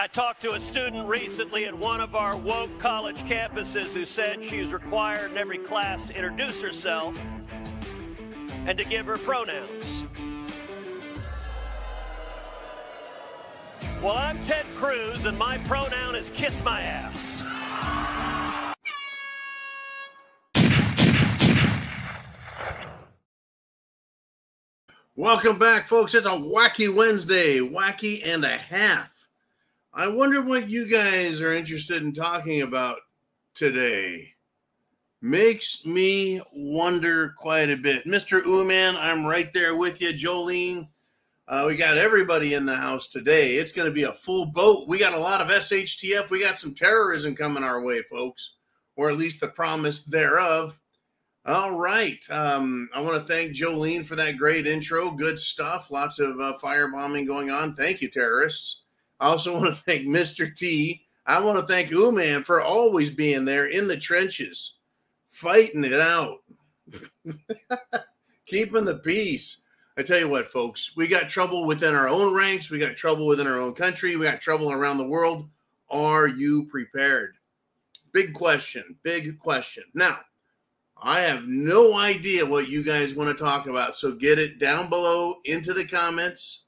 I talked to a student recently at one of our woke college campuses who said she is required in every class to introduce herself and to give her pronouns. Well, I'm Ted Cruz, and my pronoun is kiss my ass. Welcome back, folks. It's a Wacky Wednesday, wacky and a half. I wonder what you guys are interested in talking about today. Makes me wonder quite a bit. Mr. Ooman, I'm right there with you. Jolene, we got everybody in the house today. It's going to be a full boat. We got a lot of SHTF. We got some terrorism coming our way, folks, or at least the promise thereof. All right. I want to thank Jolene for that great intro. Good stuff. Lots of firebombing going on. Thank you, terrorists. I also want to thank Mr. T. I want to thank Ooman for always being there in the trenches, fighting it out, keeping the peace. I tell you what, folks, we got trouble within our own ranks. We got trouble within our own country. We got trouble around the world. Are you prepared? Big question. Big question. Now, I have no idea what you guys want to talk about, so get it down below into the comments.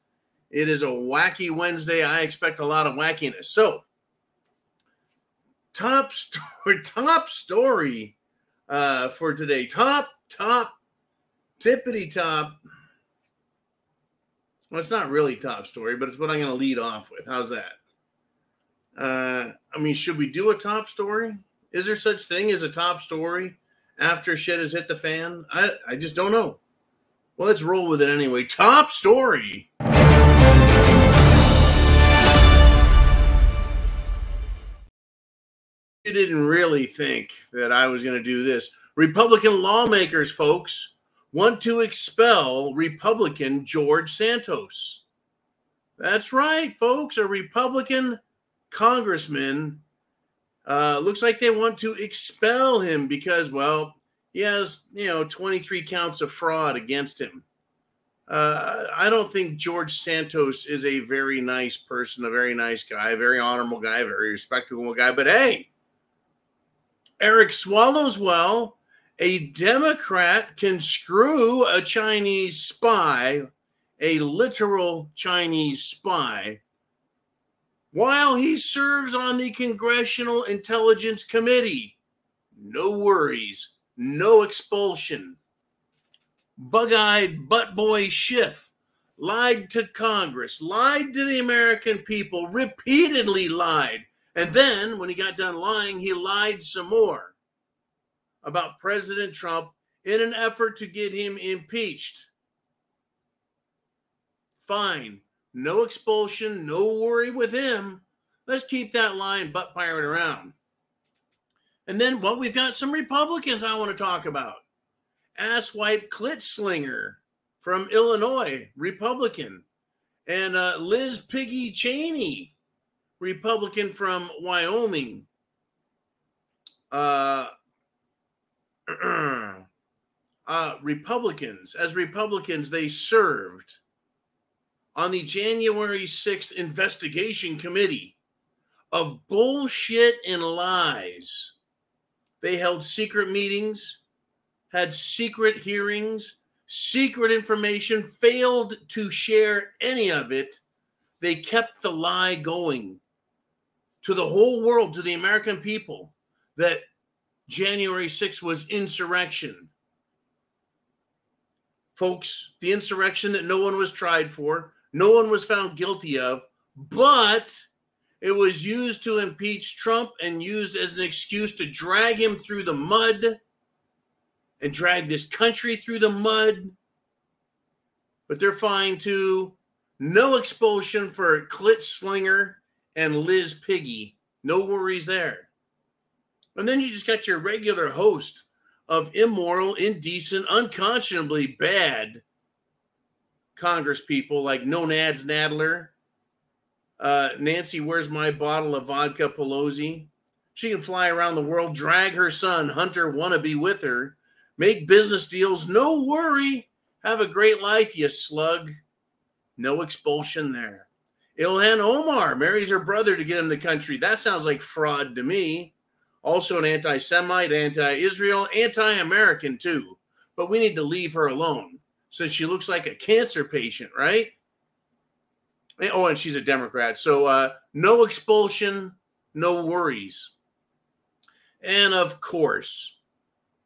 It is a Wacky Wednesday. I expect a lot of wackiness. So, top story for today. Tippity top. Well, it's not really top story, but it's what I'm going to lead off with. How's that? I mean, should we do a top story? Is there such thing as a top story after shit has hit the fan? I just don't know. Well, let's roll with it anyway. Top story. You didn't really think that I was going to do this. Republican lawmakers, folks, want to expel Republican George Santos. That's right, folks. A Republican congressman looks like they want to expel him because, well, he has, 23 counts of fraud against him. I don't think George Santos is a very nice person, a very nice guy, a very honorable guy, a very respectable guy. But hey, Eric Swallowswell, a Democrat, can screw a Chinese spy, a literal Chinese spy, while he serves on the Congressional Intelligence Committee. No worries, no expulsion. Bug-eyed butt-boy Schiff lied to Congress, lied to the American people, repeatedly lied. And then, when he got done lying, he lied some more about President Trump in an effort to get him impeached. Fine. No expulsion, no worry with him. Let's keep that lying butt pirate around. And then, well, we've got some Republicans I want to talk about. Asswipe clit slinger from Illinois, Republican. And Liz Piggy Cheney, Republican from Wyoming. Republicans, as Republicans, they served on the January 6th investigation committee of bullshit and lies. They held secret meetings, had secret hearings, secret information, failed to share any of it. They kept the lie going to the whole world, to the American people, that January 6th was insurrection. Folks, the insurrection that no one was tried for, no one was found guilty of, but it was used to impeach Trump and used as an excuse to drag him through the mud and drag this country through the mud. But they're fine too. No expulsion for Clit Slinger and Liz Piggy. No worries there. And then you just got your regular host of immoral, indecent, unconscionably bad congresspeople like No Nads Nadler, Nancy Where's My Bottle of Vodka Pelosi. She can fly around the world, drag her son, Hunter Wannabe, with her, make business deals, no worry. Have a great life, you slug. No expulsion there. Ilhan Omar marries her brother to get him the country. That sounds like fraud to me. Also an anti-Semite, anti-Israel, anti-American too. But we need to leave her alone since she looks like a cancer patient, right? Oh, and she's a Democrat. So no expulsion, no worries. And of course,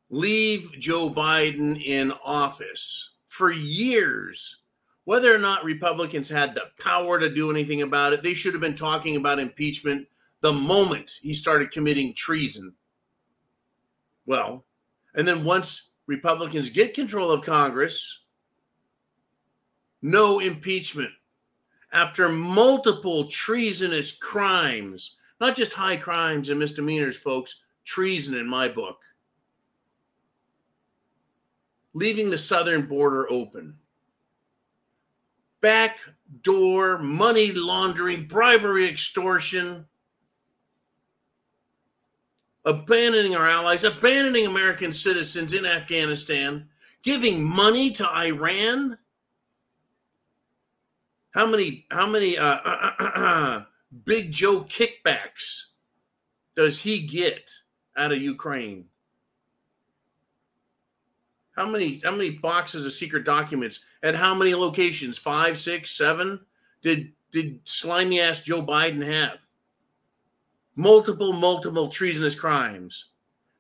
leave Joe Biden in office. For years, whether or not Republicans had the power to do anything about it, they should have been talking about impeachment the moment he started committing treason. Well, and then once Republicans get control of Congress, no impeachment. After multiple treasonous crimes, not just high crimes and misdemeanors, folks, treason in my book. Leaving the southern border open. Backdoor money laundering, bribery, extortion. Abandoning our allies, abandoning American citizens in Afghanistan, giving money to Iran. How many Big Joe kickbacks does he get out of Ukraine? How many boxes of secret documents at how many locations? 5, 6, 7? Did slimy ass Joe Biden have? Multiple treasonous crimes.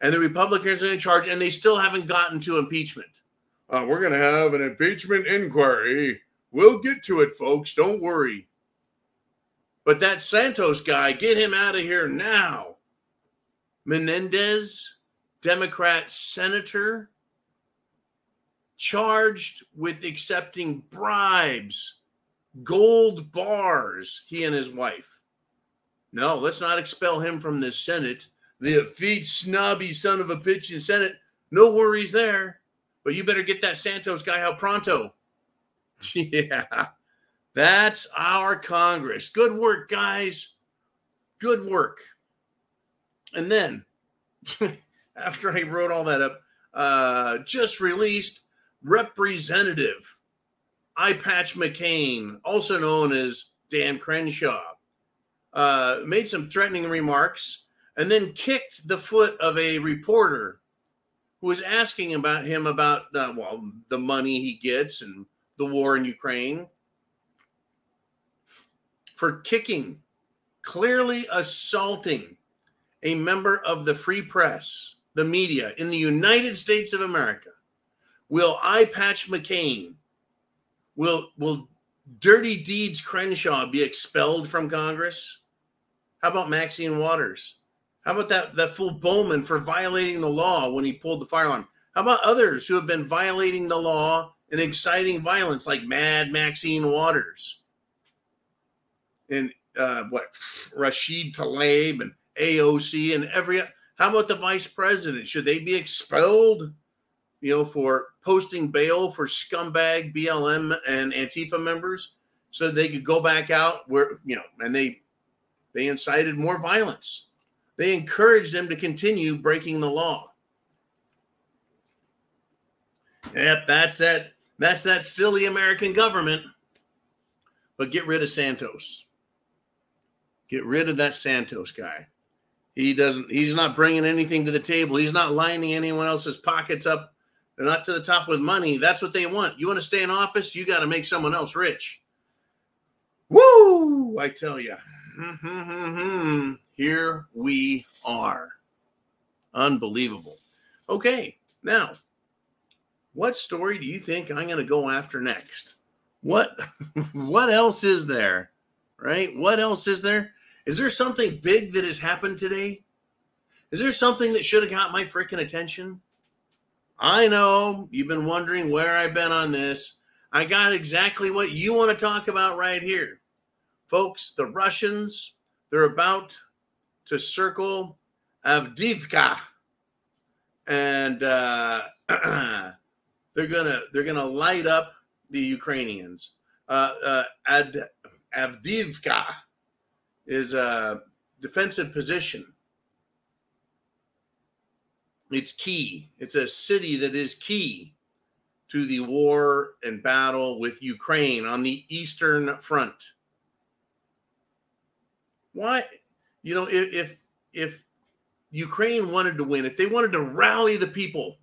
And the Republicans are in charge, and they still haven't gotten to impeachment. We're going to have an impeachment inquiry. We'll get to it, folks. Don't worry. But that Santos guy, get him out of here now. Menendez, Democrat senator, charged with accepting bribes, gold bars, he and his wife. No, let's not expel him from the Senate. The effete, snobby son of a bitch in Senate. No worries there. But you better get that Santos guy out pronto. Yeah, that's our Congress. Good work, guys. Good work. And then, after I wrote all that up, just released Representative Eye Patch McCain, also known as Dan Crenshaw, made some threatening remarks and then kicked the foot of a reporter who was asking about him about the money he gets and the war in Ukraine, for kicking, clearly assaulting a member of the free press, the media in the United States of America. Will Eye Patch McCain, will Dirty Deeds Crenshaw be expelled from Congress? How about Maxine Waters? How about that fool Bowman for violating the law when he pulled the fire alarm? How about others who have been violating the law and inciting violence, like Mad Maxine Waters and Rashid Tlaib and AOC and how about the vice president? Should they be expelled, for posting bail for scumbag BLM and Antifa members so they could go back out where, and they incited more violence. They encouraged them to continue breaking the law. Yep, that's that silly American government. But get rid of Santos. Get rid of that Santos guy. He's not bringing anything to the table. He's not lining anyone else's pockets up. They're not to the top with money. That's what they want. You want to stay in office? You got to make someone else rich. Woo! I tell you. Here we are. Unbelievable. Okay, now, what story do you think I'm going to go after next? What else is there? Right? What else is there? Is there something big that has happened today? Is there something that should have got my freaking attention? I know you've been wondering where I've been on this. I got exactly what you want to talk about right here. Folks, the Russians, they're about to circle Avdiivka, and they're gonna light up the Ukrainians. Avdiivka is a defensive position. It's key. It's a city that is key to the war and battle with Ukraine on the Eastern Front. Why? You know, if Ukraine wanted to win, if they wanted to rally the people,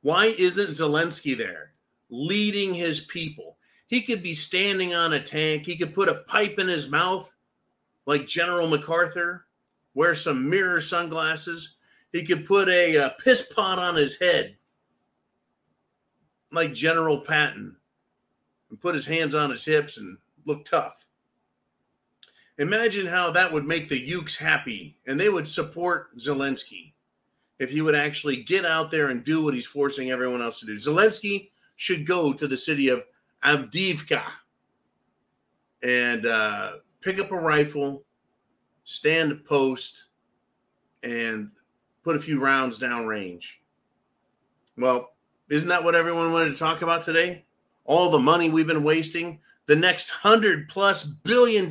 why isn't Zelensky there leading his people? He could be standing on a tank. He could put a pipe in his mouth like General MacArthur, wear some mirror sunglasses. He could put a piss pot on his head like General Patton and put his hands on his hips and look tough. Imagine how that would make the Ukes happy, and they would support Zelensky if he would actually get out there and do what he's forcing everyone else to do. Zelensky should go to the city of Avdiivka and pick up a rifle, stand a post, and put a few rounds downrange. Well, isn't that what everyone wanted to talk about today? All the money we've been wasting, the next $100+ billion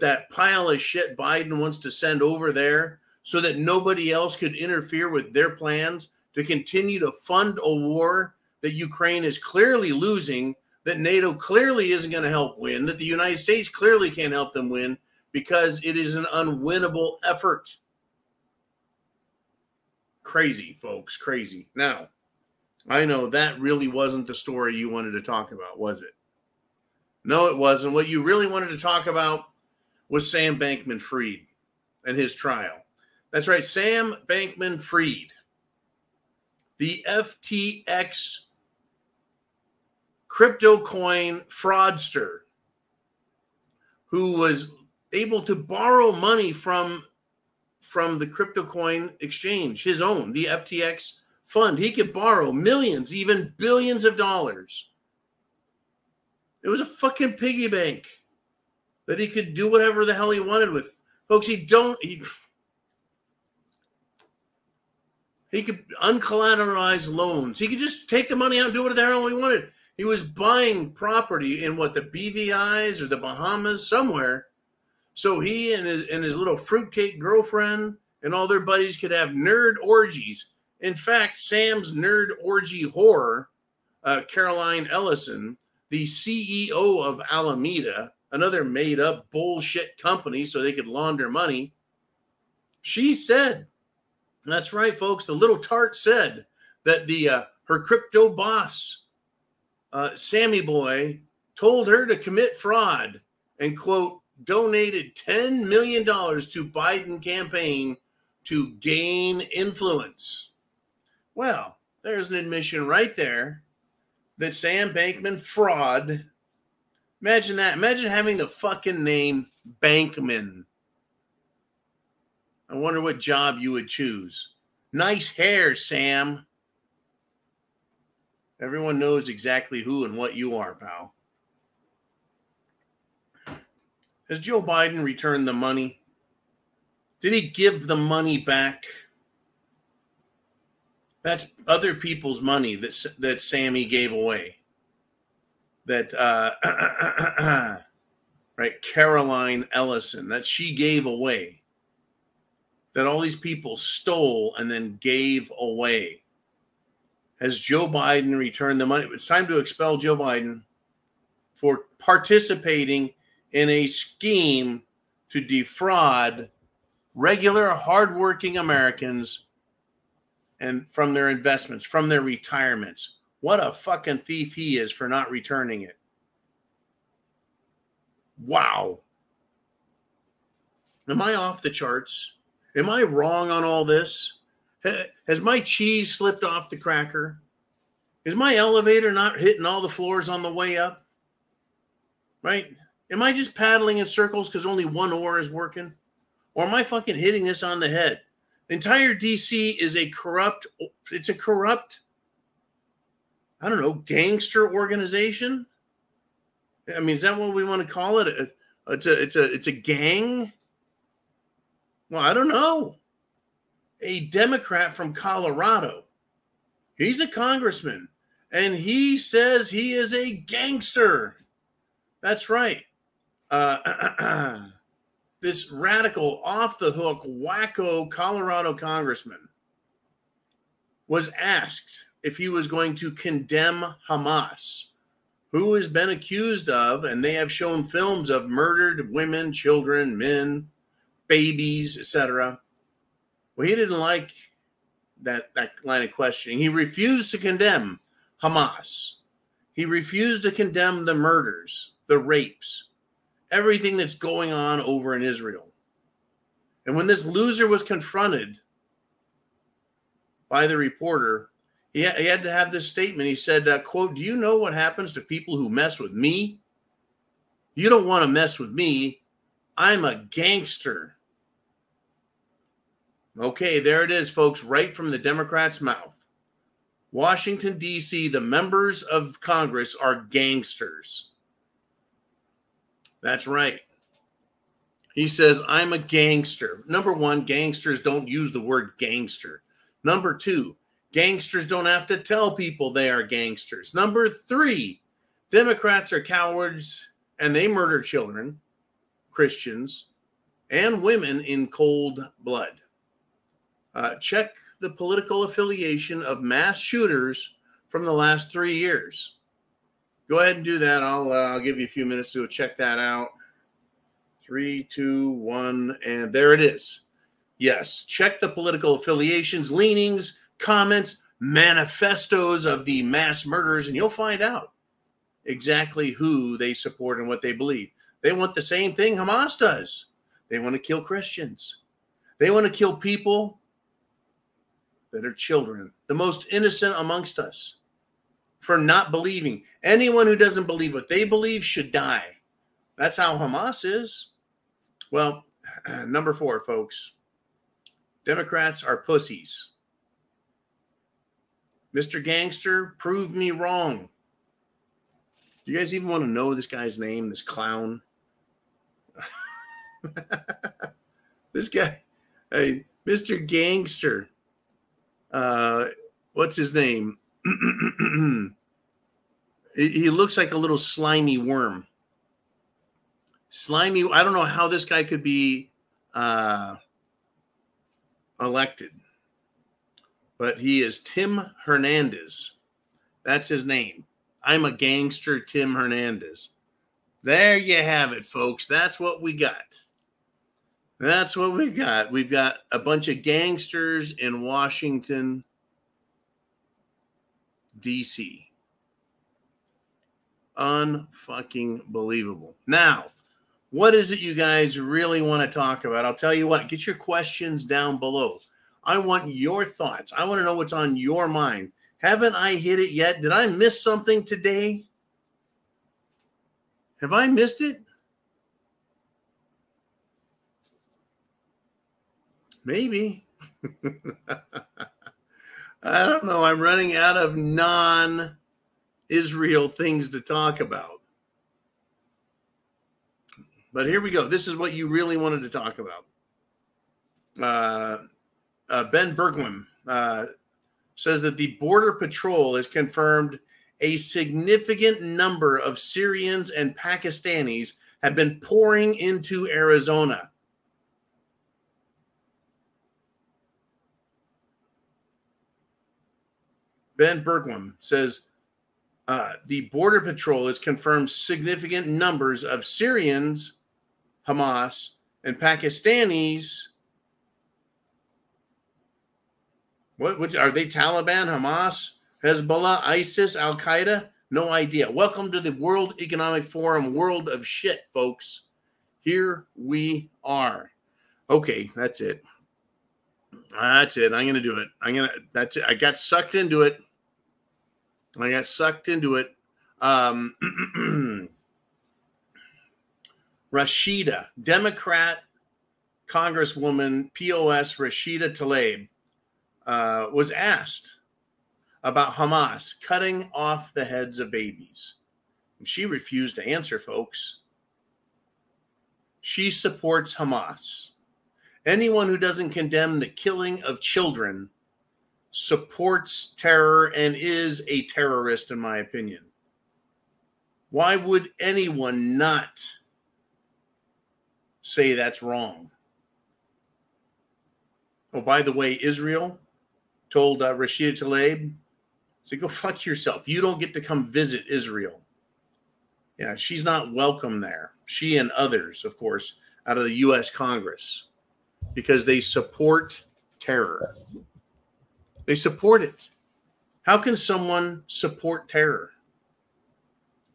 that pile of shit Biden wants to send over there so that nobody else could interfere with their plans to continue to fund a war that Ukraine is clearly losing, that NATO clearly isn't going to help win, that the United States clearly can't help them win because it is an unwinnable effort. Crazy, folks, crazy. Now, I know that really wasn't the story you wanted to talk about, was it? No, it wasn't. What you really wanted to talk about was Sam Bankman-Fried and his trial. That's right, Sam Bankman-Fried, the FTX crypto coin fraudster who was able to borrow money from the crypto coin exchange, his own, the FTX fund. He could borrow millions, even billions of dollars. It was a fucking piggy bank that he could do whatever the hell he wanted with. Folks, he could uncollateralized loans. He could just take the money out and do whatever the hell he wanted. He was buying property in the BVI's or the Bahamas somewhere. So he and his little fruitcake girlfriend and all their buddies could have nerd orgies. In fact, Sam's nerd orgy whore, Caroline Ellison, the CEO of Alameda, another made-up bullshit company so they could launder money, she said, that's right, folks, the little tart said that her crypto boss, Sammy Boy, told her to commit fraud and, quote, donated $10 million to Biden campaign to gain influence. Well, there's an admission right there that Sam Bankman-Fraud, imagine that. Imagine having the fucking name Bankman. I wonder what job you would choose. Nice hair, Sam. Everyone knows exactly who and what you are, pal. Has Joe Biden returned the money? Did he give the money back? That's other people's money that Sammy gave away. That right, Caroline Ellison, that she gave away. That all these people stole and then gave away. Has Joe Biden returned the money? It's time to expel Joe Biden for participating in a scheme to defraud regular, hardworking Americans and from their investments, from their retirements. What a fucking thief he is for not returning it. Wow. Am I off the charts? Am I wrong on all this? Has my cheese slipped off the cracker? Is my elevator not hitting all the floors on the way up? Right? Am I just paddling in circles because only one oar is working? Or am I fucking hitting this on the head? The entire DC is a corrupt, I don't know, gangster organization? I mean, is that what we want to call it? It's a gang? Well, I don't know. A Democrat from Colorado. He's a congressman, and he says he is a gangster. That's right. This radical, off-the-hook, wacko Colorado congressman was asked if he was going to condemn Hamas who has been accused of, and they have shown films of murdered women, children, men, babies, etc. Well, he didn't like that line of questioning. He refused to condemn Hamas. He refused to condemn the murders, the rapes, everything that's going on over in Israel. And when this loser was confronted by the reporter, he had to have this statement. He said, quote, "Do you know what happens to people who mess with me? You don't want to mess with me. I'm a gangster." Okay, there it is, folks, right from the Democrats' mouth. Washington, D.C., the members of Congress are gangsters. That's right. He says, "I'm a gangster." Number one, gangsters don't use the word gangster. Number two, gangsters don't have to tell people they are gangsters. Number three, Democrats are cowards and they murder children, Christians, and women in cold blood. Check the political affiliation of mass shooters from the last 3 years. Go ahead and do that. I'll give you a few minutes to check that out. 3, 2, 1, and there it is. Yes, check the political affiliations, leanings, comments, manifestos of the mass murderers, and you'll find out exactly who they support and what they believe. They want the same thing Hamas does. They want to kill Christians. They want to kill people that are children, the most innocent amongst us, for not believing. Anyone who doesn't believe what they believe should die. That's how Hamas is. Well, number 4, folks. Democrats are pussies. Mr. Gangster, prove me wrong. Do you guys even want to know this guy's name, this clown? This guy, hey, Mr. Gangster. What's his name? He looks like a little slimy worm. Slimy. I don't know how this guy could be elected, but he is Tim Hernandez. That's his name. I'm a gangster, Tim Hernandez. There you have it, folks. That's what we got. That's what we got. We've got a bunch of gangsters in Washington, D.C. Unfucking believable. Now, what is it you guys really want to talk about? I'll tell you what, get your questions down below. I want your thoughts. I want to know what's on your mind. Haven't I hit it yet? Did I miss something today? Have I missed it? Maybe. I don't know. I'm running out of non-Israel things to talk about. But here we go. This is what you really wanted to talk about. Ben Bergman says that the Border Patrol has confirmed a significant number of Syrians and Pakistanis have been pouring into Arizona. Ben Bergman says the Border Patrol has confirmed significant numbers of Syrians, Hamas, and Pakistanis. What are they? Taliban, Hamas, Hezbollah, ISIS, Al Qaeda? No idea. Welcome to the World Economic Forum world of shit, folks. Here we are. Okay, that's it. That's it. I'm gonna do it. That's it. I got sucked into it. Rashida, Democrat Congresswoman POS Rashida Tlaib, was asked about Hamas cutting off the heads of babies. And she refused to answer, folks. She supports Hamas. Anyone who doesn't condemn the killing of children supports terror and is a terrorist, in my opinion. Why would anyone not say that's wrong? Oh, by the way, Israel told Rashida Tlaib, so go fuck yourself. You don't get to come visit Israel. Yeah, she's not welcome there. She and others, of course, out of the U.S. Congress, because they support terror. They support it. How can someone support terror?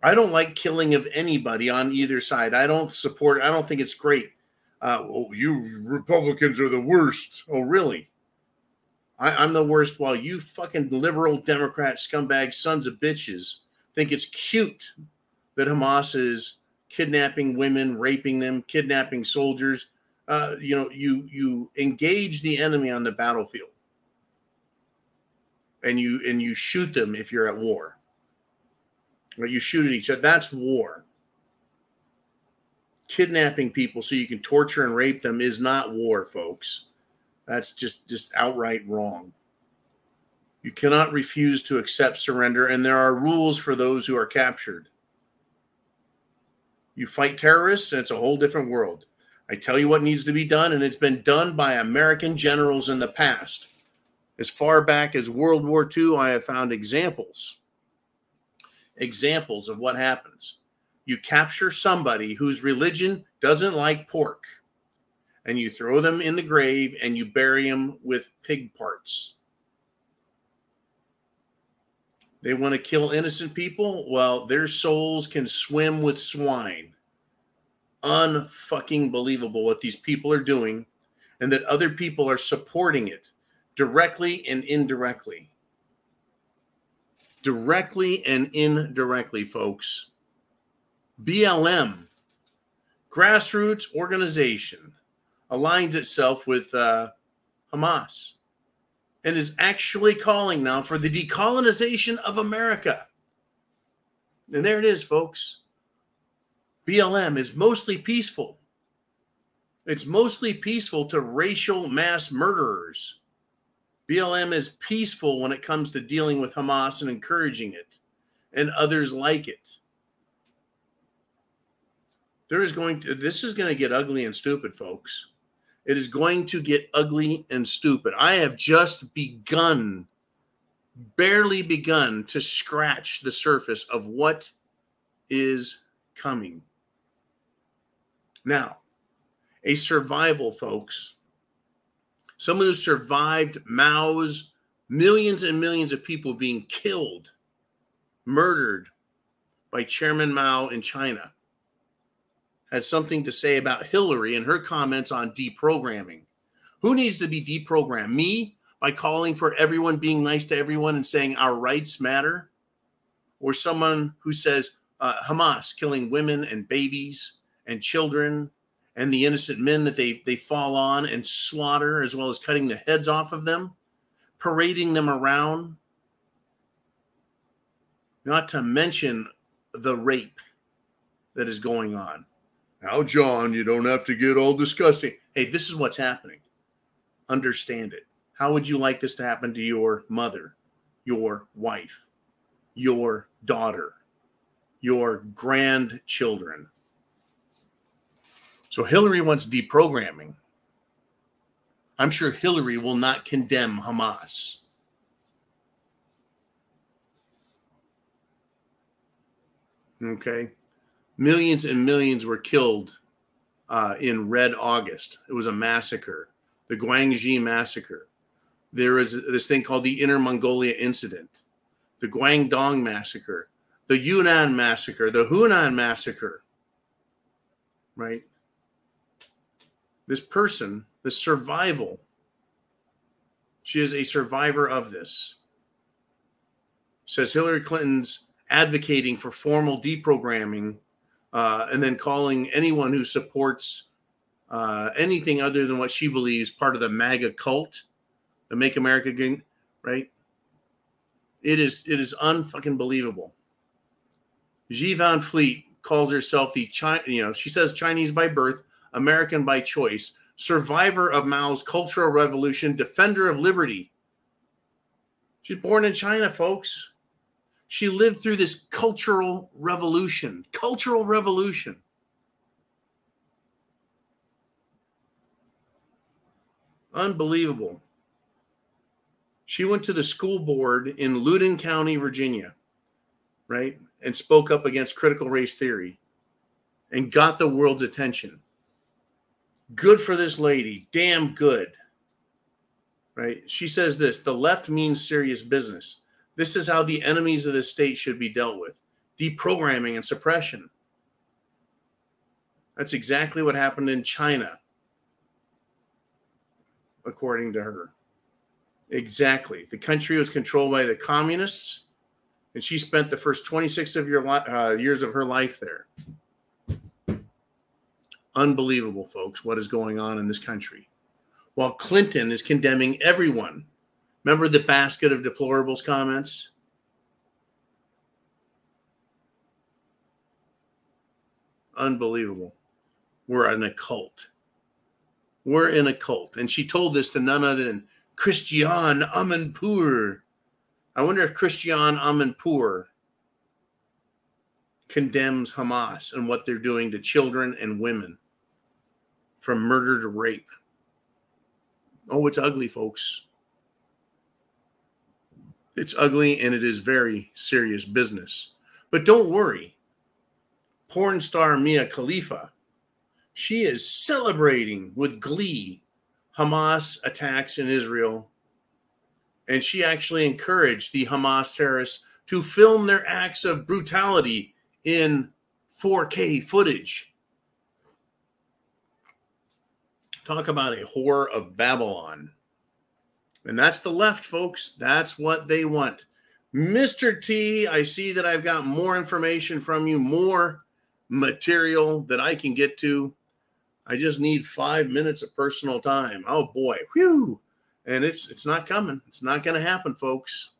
I don't like killing of anybody on either side. I don't think it's great. You Republicans are the worst. Oh, really? I'm the worst while you fucking liberal Democrat scumbag sons of bitches think it's cute that Hamas is kidnapping women, raping them, kidnapping soldiers. You engage the enemy on the battlefield, and you shoot them if you're at war. Or you shoot at each other. That's war. Kidnapping people so you can torture and rape them is not war, folks. That's just outright wrong. You cannot refuse to accept surrender, and there are rules for those who are captured. You fight terrorists, and it's a whole different world. I tell you what needs to be done, and it's been done by American generals in the past. As far back as World War II, I have found examples of what happens. You capture somebody whose religion doesn't like pork, and you throw them in the grave and you bury them with pig parts. They want to kill innocent people? Well, their souls can swim with swine. Unfucking believable what these people are doing, and that other people are supporting it directly and indirectly. Directly and indirectly, folks. BLM, grassroots organization, aligns itself with Hamas and is actually calling now for the decolonization of America. And there it is, folks. BLM is mostly peaceful. It's mostly peaceful to racial mass murderers. BLM is peaceful when it comes to dealing with Hamas and encouraging it, and others like it. This is going to get ugly and stupid, folks. It is going to get ugly and stupid. I have just barely begun to scratch the surface of what is coming. Now, a survival, folks. Someone who survived Mao's millions and millions of people being killed, murdered by Chairman Mao in China, had something to say about Hillary and her comments on deprogramming. Who needs to be deprogrammed? Me, by calling for everyone being nice to everyone and saying our rights matter? Or someone who says Hamas killing women and babies and children and the innocent men that they fall on and slaughter, as well as cutting the heads off of them, parading them around? Not to mention the rape that is going on. Now, John, you don't have to get all disgusting. Hey, this is what's happening. Understand it. How would you like this to happen to your mother, your wife, your daughter, your grandchildren? So Hillary wants deprogramming. I'm sure Hillary will not condemn Hamas. Okay. Millions and millions were killed in Red August. It was a massacre, the Guangxi massacre. There is this thing called the Inner Mongolia Incident, the Guangdong massacre, the Yunnan massacre, the Hunan massacre, right? This person, the survival, she is a survivor of this. Says Hillary Clinton's advocating for formal deprogramming, and then calling anyone who supports anything other than what she believes part of the MAGA cult, the Make America Great, right? It is unfucking believable. Xi Van Fleet calls herself she says Chinese by birth, American by choice, survivor of Mao's Cultural Revolution, defender of liberty. She's born in China, folks. She lived through this cultural revolution. Cultural revolution. Unbelievable. She went to the school board in Loudoun County, Virginia, right? and spoke up against critical race theory and got the world's attention. Good for this lady. Damn good. Right? She says this: the left means serious business. This is how the enemies of the state should be dealt with. Deprogramming and suppression. That's exactly what happened in China, according to her. Exactly. The country was controlled by the communists, and she spent the first 26 of years of her life there. Unbelievable, folks, what is going on in this country. While Clinton is condemning everyone. Remember the basket of deplorables comments? Unbelievable. We're in a cult. We're in a cult. And she told this to none other than Christian Amanpour. I wonder if Christian Amanpour condemns Hamas and what they're doing to children and women, from murder to rape. Oh, it's ugly, folks. It's ugly, and it is very serious business. But don't worry. Porn star Mia Khalifa, she is celebrating with glee Hamas attacks in Israel. And she actually encouraged the Hamas terrorists to film their acts of brutality in 4K footage. Talk about a whore of Babylon. And that's the left, folks. That's what they want. Mr. T, I see that I've got more information from you, more material that I can get to. I just need 5 minutes of personal time. Oh, boy. Whew. And it's not coming. It's not going to happen, folks.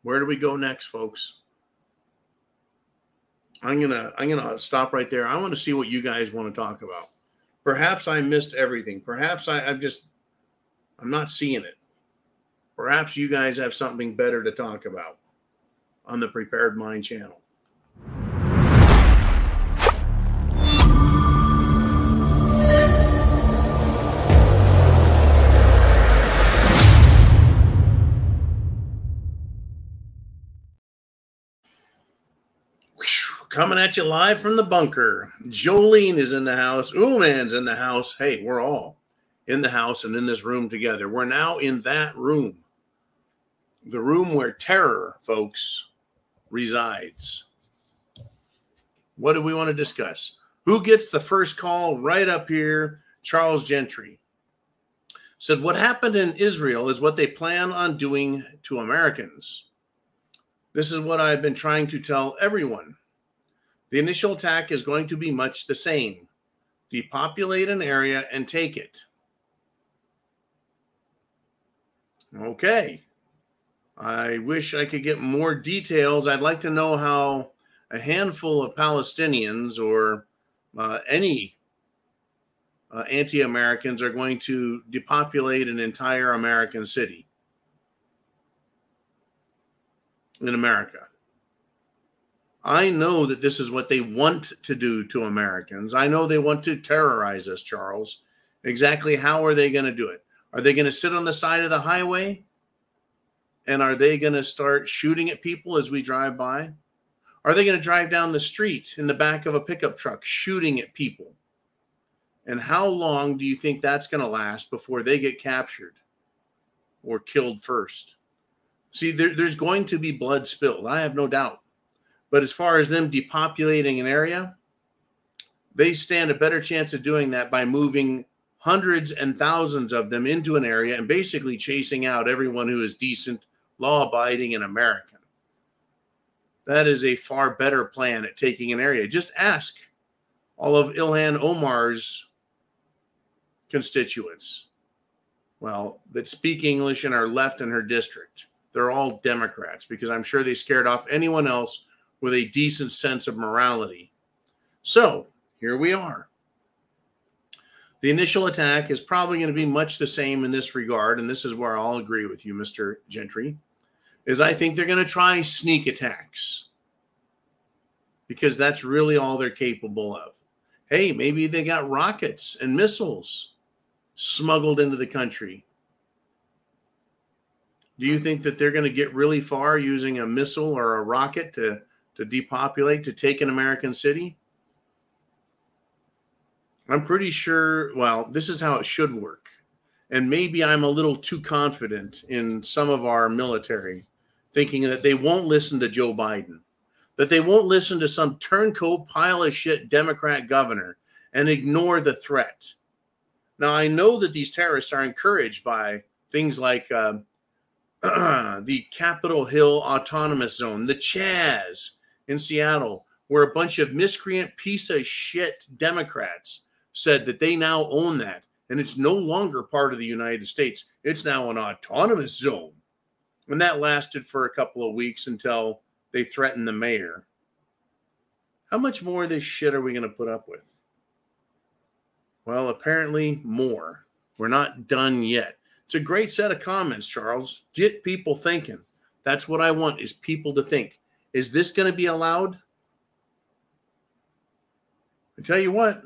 Where do we go next, folks? I'm gonna stop right there. I want to see what you guys want to talk about. Perhaps I missed everything. Perhaps I'm not seeing it. Perhaps you guys have something better to talk about on the Prepared Mind channel. Coming at you live from the bunker. Jolene is in the house. Ooman's in the house. Hey, we're all in the house and in this room together. We're now in that room. The room where terror, folks, resides. What do we want to discuss? Who gets the first call? Right up here, Charles Gentry said, what happened in Israel is what they plan on doing to Americans. This is what I've been trying to tell everyone. The initial attack is going to be much the same. Depopulate an area and take it. Okay. I wish I could get more details. I'd like to know how a handful of Palestinians or any anti-Americans are going to depopulate an entire American city in America. I know that this is what they want to do to Americans. I know they want to terrorize us, Charles. Exactly how are they going to do it? Are they going to sit on the side of the highway? And are they going to start shooting at people as we drive by? Are they going to drive down the street in the back of a pickup truck shooting at people? And how long do you think that's going to last before they get captured or killed first? See, there's going to be blood spilled. I have no doubt. But as far as them depopulating an area, they stand a better chance of doing that by moving hundreds and thousands of them into an area and basically chasing out everyone who is decent, law-abiding, and American. That is a far better plan at taking an area. Just ask all of Ilhan Omar's constituents, well, that speak English and are left in her district. They're all Democrats because I'm sure they scared off anyone else with a decent sense of morality. So here we are. The initial attack is probably going to be much the same in this regard, and this is where I'll agree with you, Mr. Gentry, is I think they're going to try sneak attacks because that's really all they're capable of. Hey, maybe they got rockets and missiles smuggled into the country. Do you think that they're going to get really far using a missile or a rocket to depopulate, to take an American city? I'm pretty sure, well, this is how it should work. And maybe I'm a little too confident in some of our military, thinking that they won't listen to Joe Biden, that they won't listen to some turncoat pile of shit Democrat governor and ignore the threat. Now, I know that these terrorists are encouraged by things like the Capitol Hill Autonomous Zone, the Chaz in Seattle, where a bunch of miscreant piece of shit Democrats said that they now own that. And it's no longer part of the United States. It's now an autonomous zone. And that lasted for a couple of weeks until they threatened the mayor. How much more of this shit are we going to put up with? Well, apparently more. We're not done yet. It's a great set of comments, Charles. Get people thinking. That's what I want, is people to think. Is this going to be allowed? I tell you what,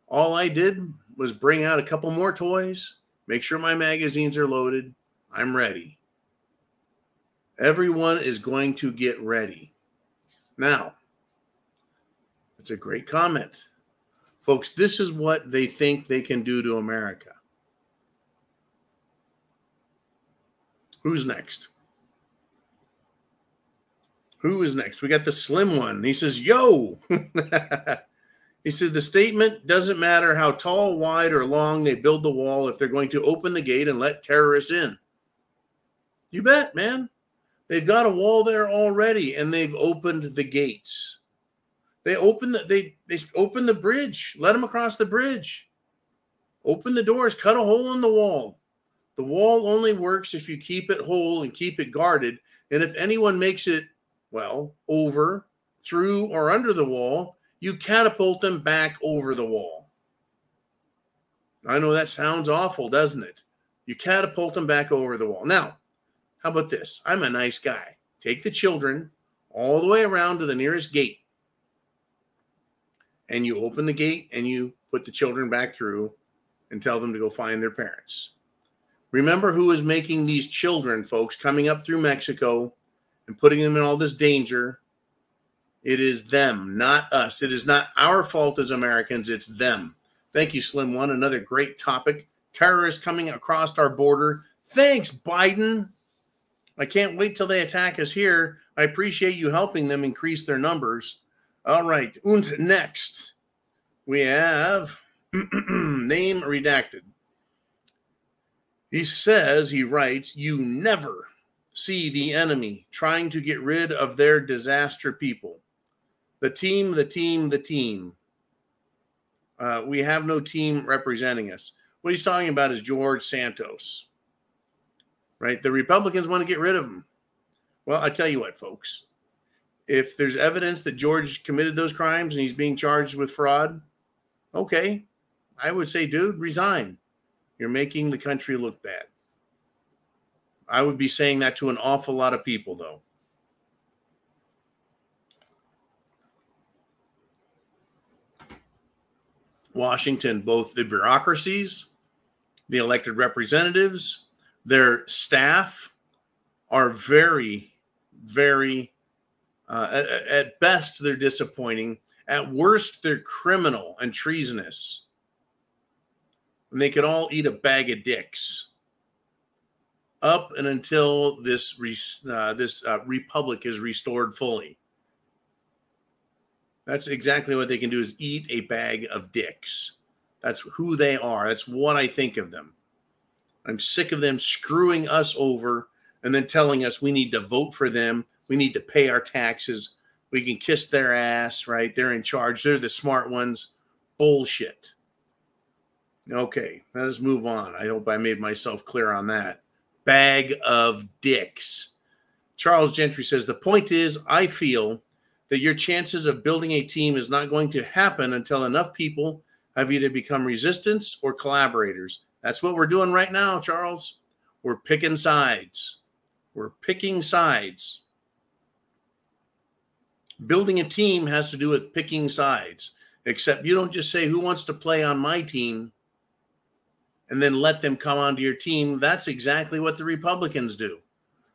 all I did was bring out a couple more toys, make sure my magazines are loaded. I'm ready. Everyone is going to get ready. Now, it's a great comment. Folks, this is what they think they can do to America. Who's next? Who is next? We got the slim one. He says, yo. He said, the statement doesn't matter how tall, wide, or long they build the wall if they're going to open the gate and let terrorists in. You bet, man. They've got a wall there already, and they've opened the gates. They opened the bridge. Let them across the bridge. Open the doors. Cut a hole in the wall. The wall only works if you keep it whole and keep it guarded. And if anyone makes it, well, over, through, or under the wall, you catapult them back over the wall. I know that sounds awful, doesn't it? You catapult them back over the wall. Now, how about this? I'm a nice guy. Take the children all the way around to the nearest gate. And you open the gate and you put the children back through and tell them to go find their parents. Remember who is making these children, folks, coming up through Mexico and putting them in all this danger. It is them, not us. It is not our fault as Americans. It's them. Thank you, Slim One. Another great topic. Terrorists coming across our border. Thanks, Biden. I can't wait till they attack us here. I appreciate you helping them increase their numbers. All right. Und next, we have name redacted. He says, he writes, you never see the enemy trying to get rid of their disaster people. The team. We have no team representing us. What he's talking about is George Santos, right? The Republicans want to get rid of him. Well, I tell you what, folks, if there's evidence that George committed those crimes and he's being charged with fraud, okay, I would say, dude, resign. You're making the country look bad. I would be saying that to an awful lot of people, though. Washington, both the bureaucracies, the elected representatives, their staff are very, very, at best, they're disappointing. At worst, they're criminal and treasonous. And they could all eat a bag of dicks up and until this republic is restored fully. That's exactly what they can do, is eat a bag of dicks. That's who they are. That's what I think of them. I'm sick of them screwing us over and then telling us we need to vote for them. We need to pay our taxes. We can kiss their ass, right? They're in charge. They're the smart ones. Bullshit. Okay, let us move on. I hope I made myself clear on that. Bag of dicks. Charles Gentry says, the point is, I feel that your chances of building a team is not going to happen until enough people have either become resistance or collaborators. That's what we're doing right now, Charles. We're picking sides. We're picking sides. Building a team has to do with picking sides, except you don't just say, who wants to play on my team? and then let them come onto your team, that's exactly what the Republicans do.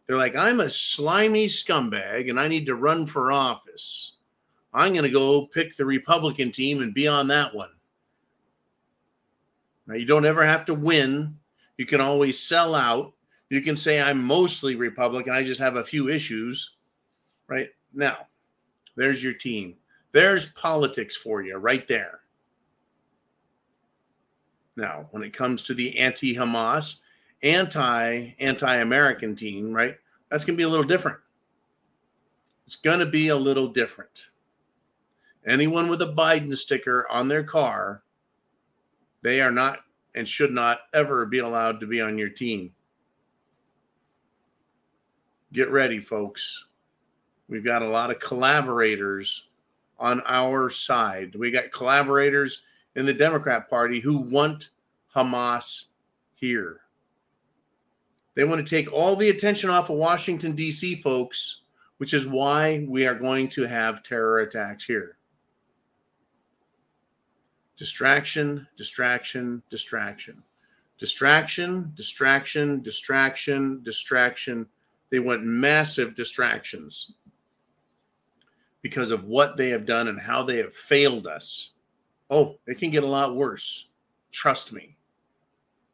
They're like, I'm a slimy scumbag and I need to run for office. I'm going to go pick the Republican team and be on that one. Now, you don't ever have to win. You can always sell out. You can say, I'm mostly Republican. I just have a few issues. Right? Now, there's your team. There's politics for you right there. Now, when it comes to the anti-Hamas, anti-American team, right? That's going to be a little different. It's going to be a little different. Anyone with a Biden sticker on their car, they are not and should not ever be allowed to be on your team. Get ready, folks. We've got a lot of collaborators on our side. We got collaborators in the Democrat Party who want Hamas here. They want to take all the attention off of Washington, D.C., folks, which is why we are going to have terror attacks here. Distraction, distraction, distraction. Distraction, distraction, distraction, distraction. They want massive distractions because of what they have done and how they have failed us. Oh, it can get a lot worse. Trust me.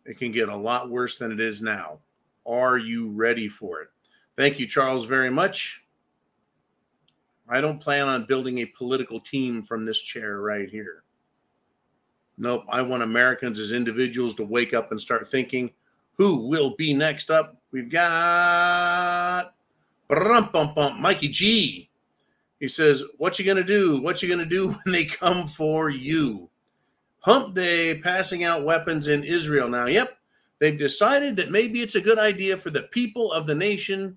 It can get a lot worse than it is now. Are you ready for it? Thank you, Charles, very much. I don't plan on building a political team from this chair right here. Nope, I want Americans as individuals to wake up and start thinking, who will be next up? We've got Mikey G. He says, what you going to do? What you going to do when they come for you? Hump Day, passing out weapons in Israel. Now, yep, they've decided that maybe it's a good idea for the people of the nation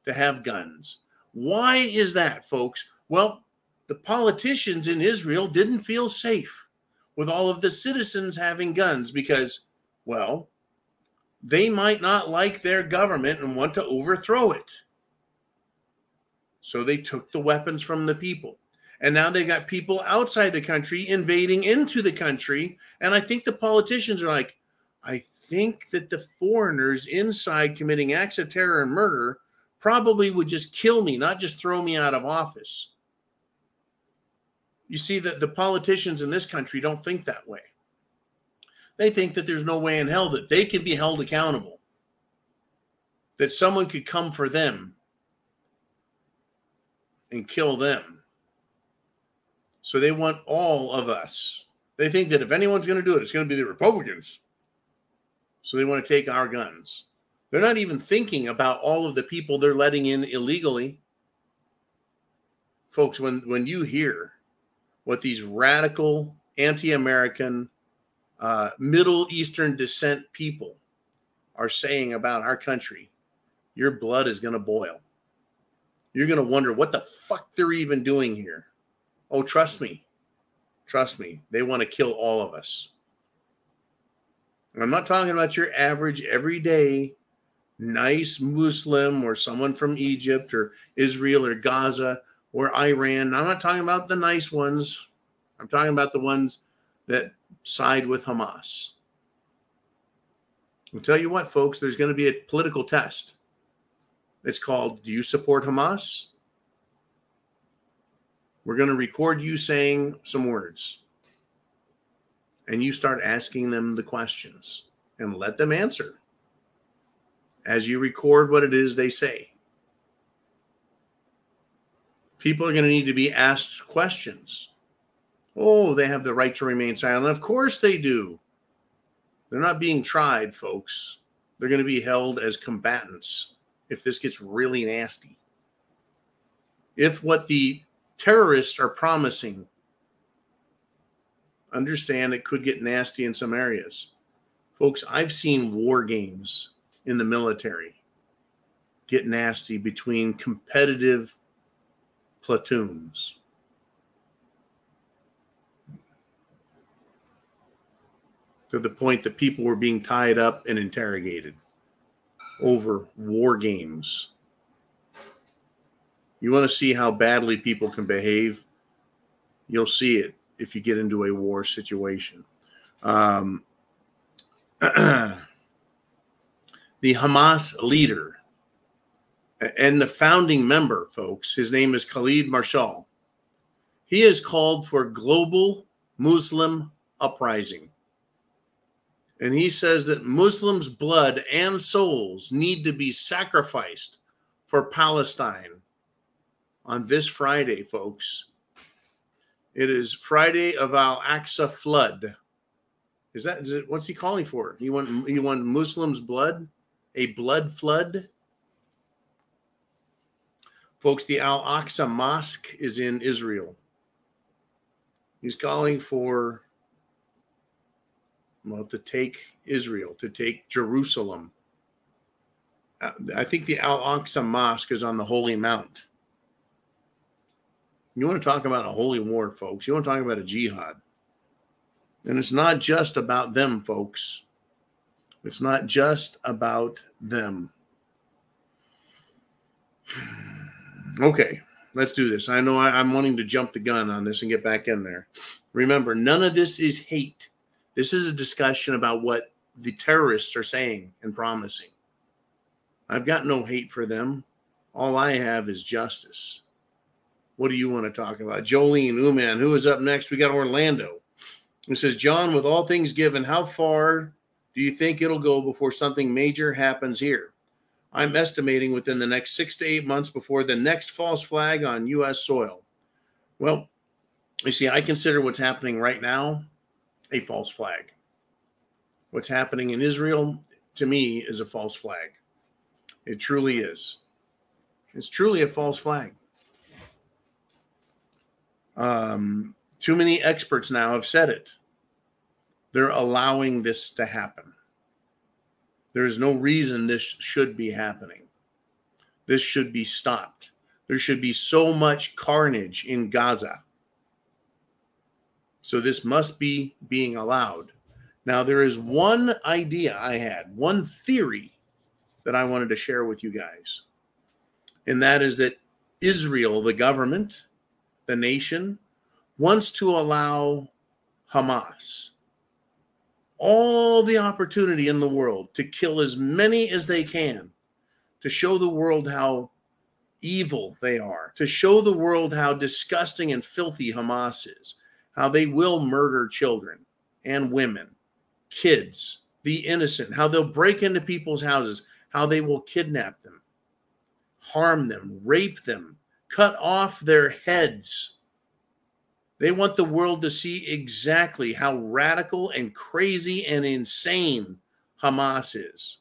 to have guns. Why is that, folks? Well, the politicians in Israel didn't feel safe with all of the citizens having guns because, well, they might not like their government and want to overthrow it. So they took the weapons from the people. And now they've got people outside the country invading into the country. And I think the politicians are like, I think that the foreigners inside committing acts of terror and murder probably would just kill me, not just throw me out of office. You see that the politicians in this country don't think that way. They think that there's no way in hell that they can be held accountable, that someone could come for them and kill them. So they want all of us. They think that if anyone's going to do it, it's going to be the Republicans. So they want to take our guns. They're not even thinking about all of the people they're letting in illegally. Folks, when you hear what these radical, anti-American, Middle Eastern descent people are saying about our country, your blood is going to boil. You're going to wonder what the fuck they're even doing here. Oh, trust me. Trust me. They want to kill all of us. And I'm not talking about your average, everyday, nice Muslim or someone from Egypt or Israel or Gaza or Iran. I'm not talking about the nice ones. I'm talking about the ones that side with Hamas. I'll tell you what, folks, there's going to be a political test. It's called, do you support Hamas? We're going to record you saying some words. And you start asking them the questions and let them answer as you record what it is they say. People are going to need to be asked questions. Oh, they have the right to remain silent. Of course they do. They're not being tried, folks. They're going to be held as combatants if this gets really nasty. If what the terrorists are promising, understand it could get nasty in some areas. Folks, I've seen war games in the military get nasty between competitive platoons. To the point that people were being tied up and interrogated over war games. You want to see how badly people can behave? You'll see it if you get into a war situation. the Hamas leader and the founding member, folks, his name is Khalid Marshall. He has called for global Muslim uprising. And he says that Muslims' blood and souls need to be sacrificed for Palestine on this Friday, folks. It is Friday of Al-Aqsa flood. What's he calling for? You want Muslims' blood? A blood flood? Folks, the Al-Aqsa Mosque is in Israel. He's calling for, well, to take Israel, to take Jerusalem. I think the Al-Aqsa Mosque is on the Holy Mount. You want to talk about a holy war, folks. You want to talk about a jihad. And it's not just about them, folks. It's not just about them. Okay, let's do this. I know I'm wanting to jump the gun on this and get back in there. Remember, none of this is hate. This is a discussion about what the terrorists are saying and promising. I've got no hate for them. All I have is justice. What do you want to talk about? Jolene, Uman, who is up next? We got Orlando. It says, John, with all things given, how far do you think it'll go before something major happens here? I'm estimating within the next 6 to 8 months before the next false flag on U.S. soil. Well, you see, I consider what's happening right now a false flag. What's happening in Israel, to me, is a false flag. It truly is. It's truly a false flag. Too many experts now have said it. They're allowing this to happen. There is no reason this should be happening. This should be stopped. There should be so much carnage in Gaza. So this must be being allowed. Now, there is one idea I had, one theory that I wanted to share with you guys. And that is that Israel, the government, the nation, wants to allow Hamas all the opportunity in the world to kill as many as they can, to show the world how evil they are, to show the world how disgusting and filthy Hamas is, how they will murder children and women, kids, the innocent, how they'll break into people's houses, how they will kidnap them, harm them, rape them, cut off their heads. They want the world to see exactly how radical and crazy and insane Hamas is.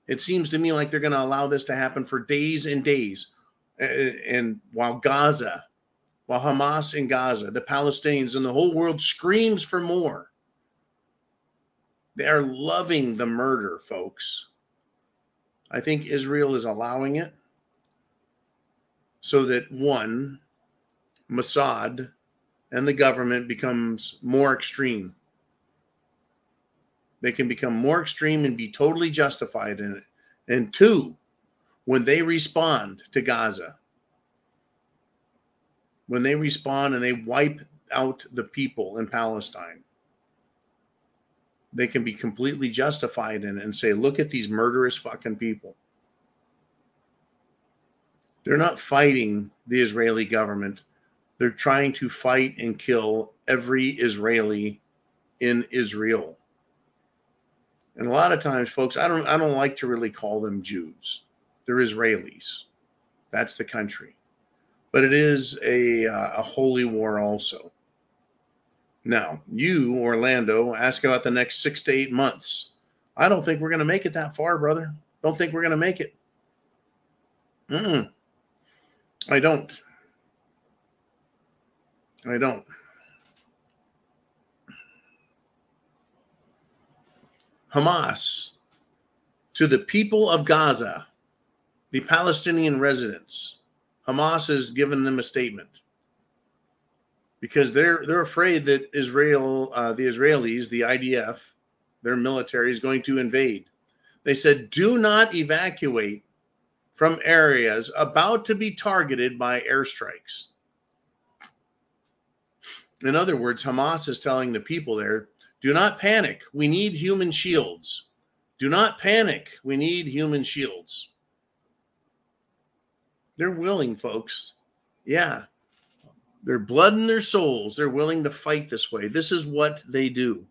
It seems to me like they're going to allow this to happen for days and days. And while Hamas in Gaza, the Palestinians and the whole world screams for more. They are loving the murder, folks. I think Israel is allowing it so that, one, Mossad and the government becomes more extreme. They can become more extreme and be totally justified in it. And two, when they respond to Gaza, when they respond and they wipe out the people in Palestine, they can be completely justified in it and say, look at these murderous fucking people. They're not fighting the Israeli government. They're trying to fight and kill every Israeli in Israel. And a lot of times, folks, I don't like to really call them Jews. They're Israelis. That's the country. But it is a holy war also. Now, you, Orlando, ask about the next 6 to 8 months. I don't think we're going to make it that far, brother. Don't think we're going to make it. I don't. Hamas, to the people of Gaza, the Palestinian residents, Hamas has given them a statement because they're afraid that Israel, the Israelis, the IDF, their military is going to invade. They said, do not evacuate from areas about to be targeted by airstrikes. In other words, Hamas is telling the people there, Do not panic. We need human shields. Do not panic. We need human shields. They're willing, folks. Yeah. Their blood and their souls, they're willing to fight this way. This is what they do.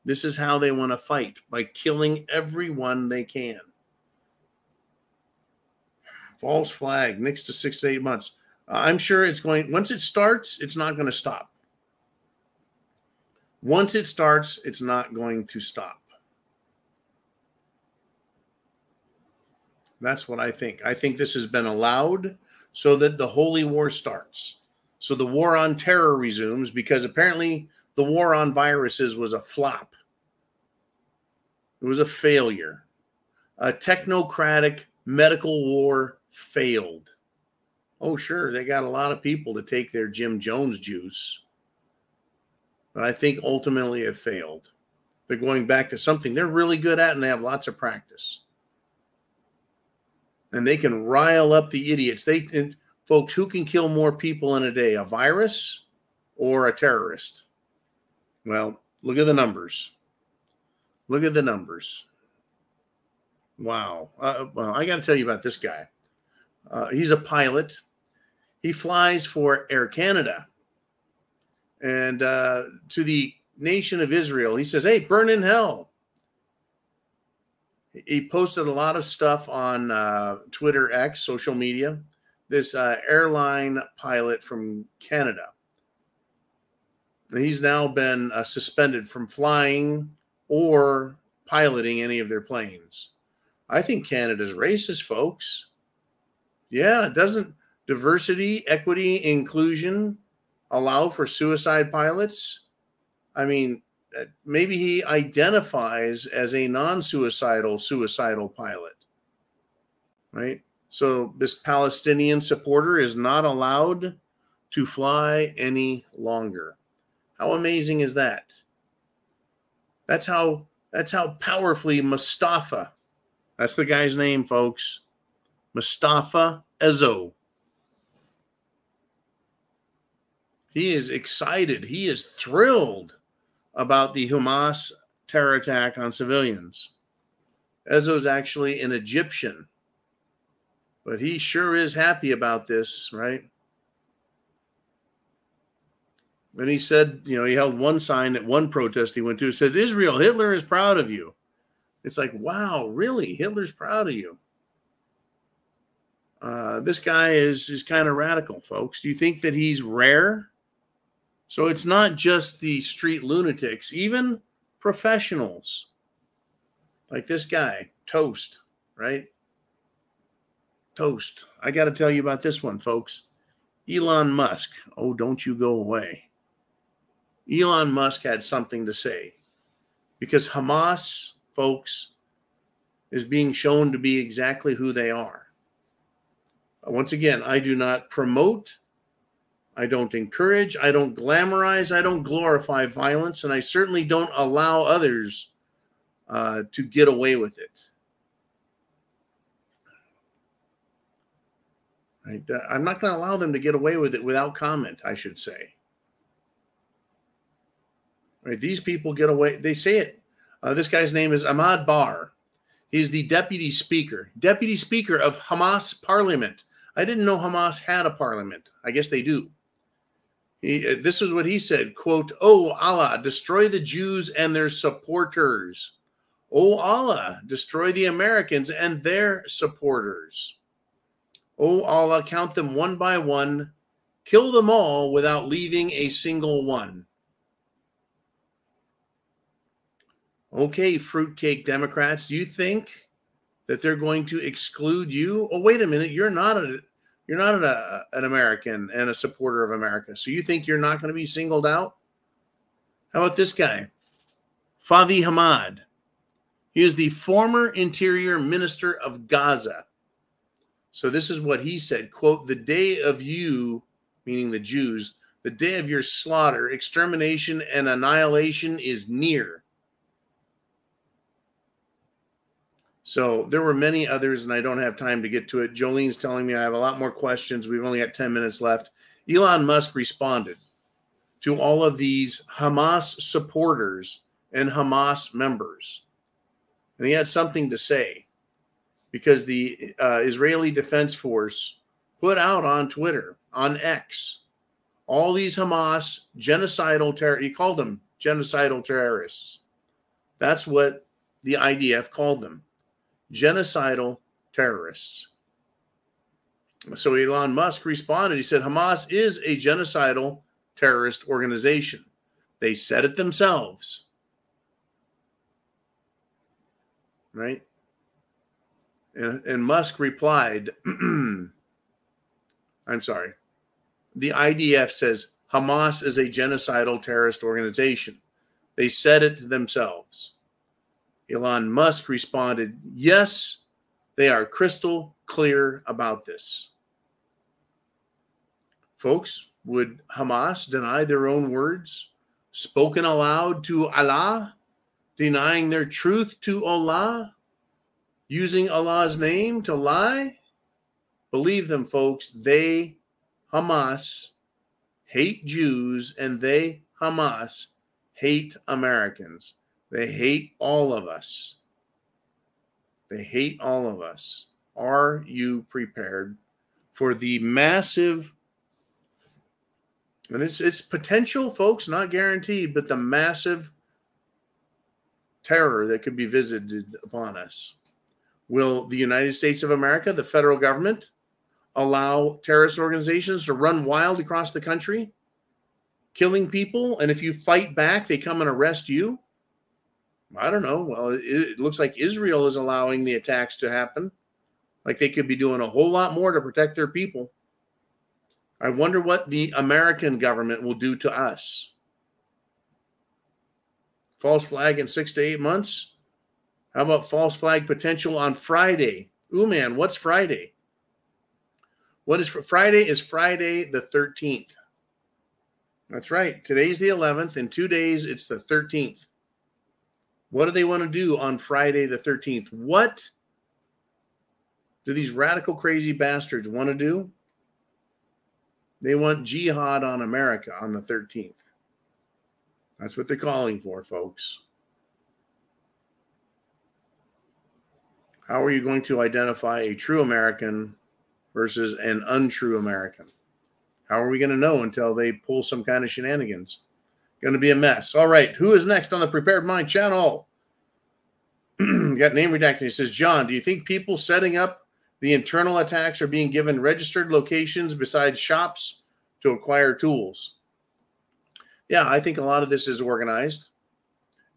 This is how they want to fight, by killing everyone they can. False flag, next to 6 to 8 months. I'm sure it's going, once it starts, it's not going to stop. Once it starts, it's not going to stop. That's what I think. I think this has been allowed so that the holy war starts. So the war on terror resumes, because apparently the war on viruses was a flop. It was a failure. A technocratic medical war failed. Oh, sure, they got a lot of people to take their Jim Jones juice. But I think ultimately it failed. They're going back to something they're really good at, and they have lots of practice. And they can rile up the idiots. Folks, who can kill more people in a day, a virus or a terrorist? Well, look at the numbers. Look at the numbers. Wow. Well, I got to tell you about this guy. He's a pilot. He flies for Air Canada. And to the nation of Israel, he says, hey, burn in hell. He posted a lot of stuff on Twitter X, social media. This airline pilot from Canada. He's now been suspended from flying or piloting any of their planes. I think Canada's racist, folks. Yeah, doesn't diversity, equity, inclusion allow for suicide pilots? I mean, maybe he identifies as a non-suicidal pilot, right? So this Palestinian supporter is not allowed to fly any longer. How amazing is that? That's how powerfully Mustafa, that's the guy's name, folks, Mustafa Ezo. He is excited. He is thrilled about the Hamas terror attack on civilians. Ezo's actually an Egyptian, but he sure is happy about this, right? And he said, he held one sign at one protest he went to. It said, Israel, Hitler is proud of you. It's like, wow, really? Hitler's proud of you. This guy is kind of radical, folks. Do you think that he's rare? So it's not just the street lunatics, even professionals like this guy, Toast, right? Toast. I got to tell you about this one, folks. Elon Musk. Oh, don't you go away. Elon Musk had something to say, because Hamas, folks, is being shown to be exactly who they are. Once again, I do not promote, I don't encourage, I don't glamorize, I don't glorify violence, and I certainly don't allow others to get away with it. Right? I'm not going to allow them to get away with it without comment, I should say. Right? These people get away. They say it. This guy's name is Ahmad Bar. He's the deputy speaker of Hamas parliament. I didn't know Hamas had a parliament. I guess they do. This is what he said, quote, "Oh Allah, destroy the Jews and their supporters. Oh Allah, destroy the Americans and their supporters. Oh Allah, count them one by one. Kill them all without leaving a single one." Okay, fruitcake Democrats, do you think that they're going to exclude you? Oh, wait a minute, you're not an American and a supporter of America, so you think you're not going to be singled out? How about this guy, Fadi Hamad? He is the former Interior Minister of Gaza. So this is what he said, quote, "The day of you," meaning the Jews, "the day of your slaughter, extermination, and annihilation is near." So there were many others, and I don't have time to get to it. Jolene's telling me I have a lot more questions. We've only got 10 minutes left. Elon Musk responded to all of these Hamas supporters and Hamas members. And he had something to say, because the Israeli Defense Force put out on Twitter, on X, all these Hamas genocidal terrorists. He called them genocidal terrorists. That's what the IDF called them, genocidal terrorists. So Elon Musk responded. He said, Hamas is a genocidal terrorist organization. They said it themselves. Right? And Musk replied, I'm sorry. The IDF says Hamas is a genocidal terrorist organization. They said it themselves. Elon Musk responded, yes, they are crystal clear about this. Folks, would Hamas deny their own words, spoken aloud to Allah, denying their truth to Allah, using Allah's name to lie? Believe them, folks. They, Hamas, hate Jews, and they, Hamas, hate Americans. They hate all of us. They hate all of us. Are you prepared for the massive, and it's potential, folks, not guaranteed, but the massive terror that could be visited upon us? Will the United States of America, the federal government, allow terrorist organizations to run wild across the country, killing people, and if you fight back, they come and arrest you? I don't know. Well, it looks like Israel is allowing the attacks to happen. Like they could be doing a whole lot more to protect their people. I wonder what the American government will do to us. False flag in 6 to 8 months? How about false flag potential on Friday? Ooh, man, what's Friday? What is Friday? Is Friday the 13th. That's right. Today's the 11th. In 2 days, it's the 13th. What do they want to do on Friday the 13th? What do these radical crazy bastards want to do? They want jihad on America on the 13th. That's what they're calling for, folks. How are you going to identify a true American versus an untrue American? How are we going to know until they pull some kind of shenanigans? Going to be a mess. All right. Who is next on the Prepared Mind channel? Got name redacted. He says, John, do you think people setting up the internal attacks are being given registered locations besides shops to acquire tools? Yeah, I think a lot of this is organized.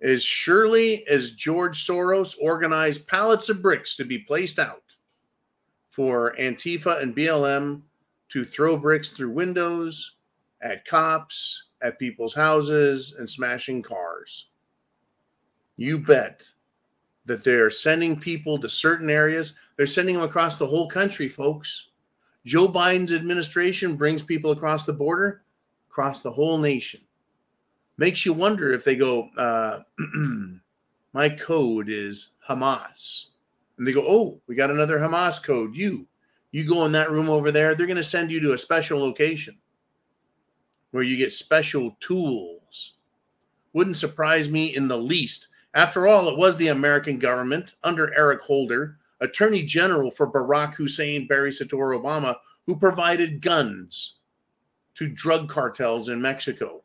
As surely as George Soros organized pallets of bricks to be placed out for Antifa and BLM to throw bricks through windows, at cops, at people's houses, and smashing cars. You bet that they're sending people to certain areas. They're sending them across the whole country, folks. Joe Biden's administration brings people across the border, across the whole nation. Makes you wonder if they go, my code is Hamas. And they go, oh, we got another Hamas code. You go in that room over there. They're going to send you to a special location where you get special tools. Wouldn't surprise me in the least. After all, it was the American government under Eric Holder, Attorney General for Barack Hussein Barry Soetoro Obama, who provided guns to drug cartels in Mexico.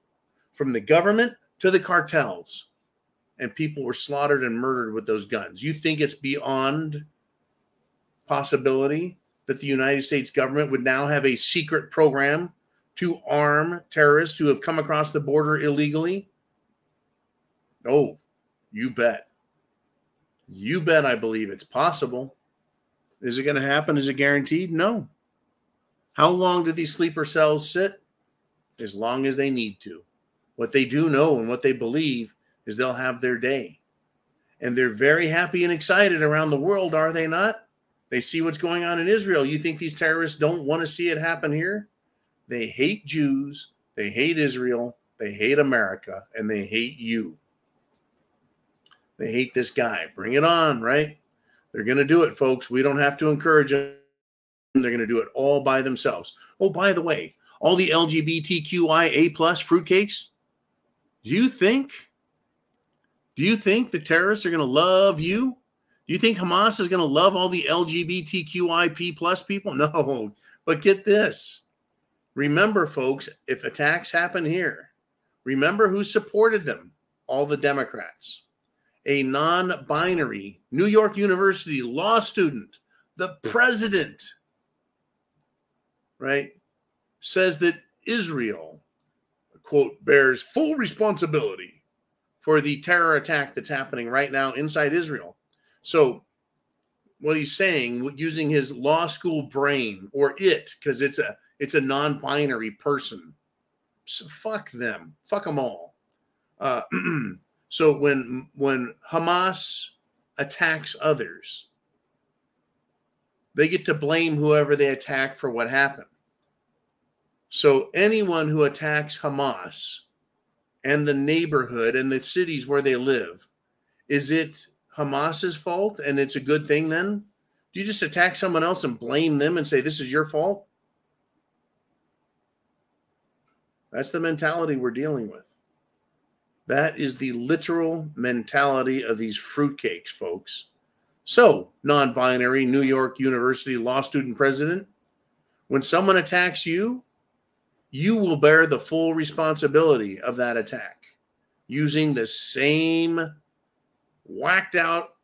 From the government to the cartels. And people were slaughtered and murdered with those guns. You think it's beyond possibility that the United States government would now have a secret program to arm terrorists who have come across the border illegally? Oh, you bet. You bet I believe it's possible. Is it going to happen? Is it guaranteed? No. How long do these sleeper cells sit? As long as they need to. What they do know and what they believe is they'll have their day. And they're very happy and excited around the world, are they not? They see what's going on in Israel. You think these terrorists don't want to see it happen here? They hate Jews. They hate Israel. They hate America. And they hate you. They hate this guy. Bring it on, right? They're going to do it, folks. We don't have to encourage them. They're going to do it all by themselves. Oh, by the way, all the LGBTQIA plus fruitcakes. Do you think the terrorists are going to love you? Do you think Hamas is going to love all the LGBTQIP plus people? No, but get this. Remember, folks, if attacks happen here, remember who supported them. All the Democrats. A non-binary New York University law student, the president, right, says that Israel, quote, bears full responsibility for the terror attack that's happening right now inside Israel. So what he's saying, using his law school brain, or because it's a non-binary person. So fuck them. Fuck them all. So when Hamas attacks others, they get to blame whoever they attack for what happened. So anyone who attacks Hamas and the neighborhood and the cities where they live, is it Hamas's fault and it's a good thing then? Do you just attack someone else and blame them and say, this is your fault? That's the mentality we're dealing with. That is the literal mentality of these fruitcakes, folks. So, non-binary New York University law student president, when someone attacks you, you will bear the full responsibility of that attack using the same whacked out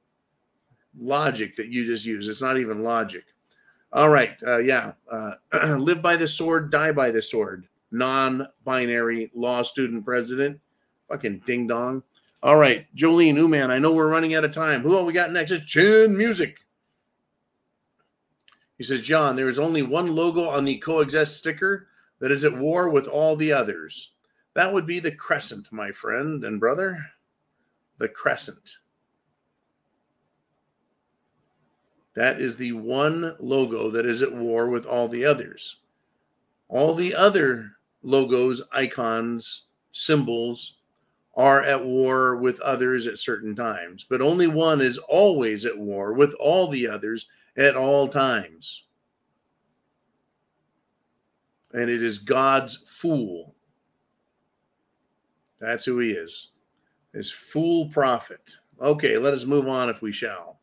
logic that you just used. It's not even logic. All right. Live by the sword, die by the sword. Non-binary law student president. Fucking ding dong. All right. Jolene Uman, I know we're running out of time. Who we got next? It's Chin Music. He says, John, there is only one logo on the coexist sticker that is at war with all the others. That would be the crescent, my friend and brother. The crescent. That is the one logo that is at war with all the others. All the other logos, icons, symbols are at war with others at certain times. But only one is always at war with all the others at all times. And it is God's fool. That's who he is. His fool prophet. Okay, let us move on if we shall.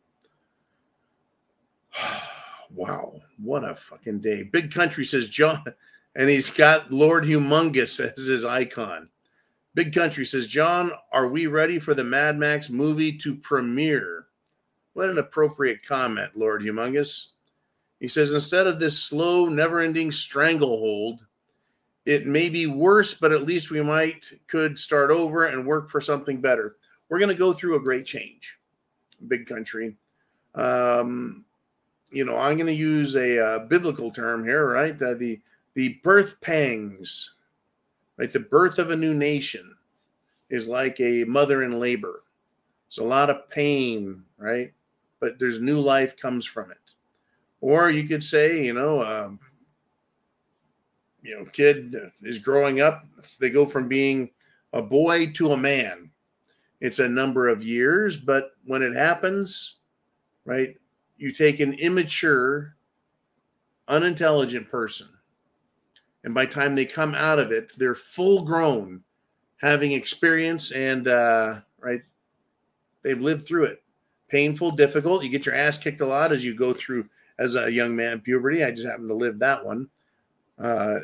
Wow, what a fucking day. Big Country says, John, and he's got Lord Humongous as his icon. Big Country says, John, are we ready for the Mad Max movie to premiere? What an appropriate comment, Lord Humongous. He says, instead of this slow, never-ending stranglehold, it may be worse, but at least we could start over and work for something better. We're going to go through a great change, Big Country. I'm going to use a biblical term here, right? The birth pangs, right? The birth of a new nation is like a mother in labor. It's a lot of pain, right? But there's new life comes from it. Or you could say, kid is growing up. They go from being a boy to a man. It's a number of years, but when it happens, right, you take an immature, unintelligent person, and by the time they come out of it, they're full grown, having experience and, right, they've lived through it. Painful, difficult. You get your ass kicked a lot as you go through as a young man, puberty. I just happened to live that one. We're